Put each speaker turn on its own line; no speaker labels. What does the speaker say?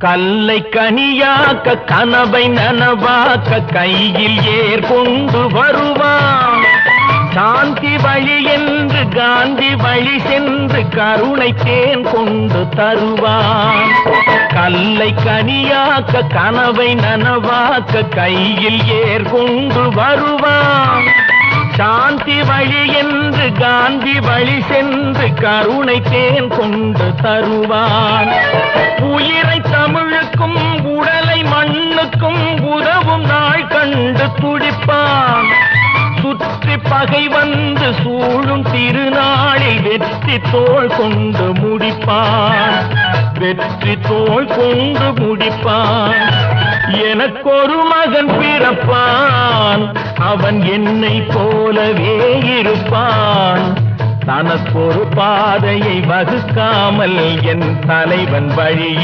கல்லை கனியாக்க கனவை நனவாக்க கையில் ஏற்கொண்டு வருவான். சாந்தி வழி என்று காந்தி வழி சென்று கருணை தேன் கொண்டு தருவான். கல்லை கனியாக்க கனவை நனவாக்க கையில் ஏற்கொண்டு வருவான். சாந்தி வழி என்று காந்தி வழி சென்று கருணை தேன் கொண்டு தருவான். உயிரை தமிழுக்கும் உடலை மண்ணுக்கும் உதவும் நாள் கண்டு துடிப்பான். சுற்றி பகை வந்து சூழும் திருநாளில் வெற்றி தோள் கொண்டு முடிப்பான். வெற்றி தோள் கொண்டு முடிப்பான். எனக்கொரு மகன் பிறப்பான், அவன் என்னை போலவே இருப்பான். தனக்கொரு பாதையை வகுக்காமல் என் தலைவன் வழி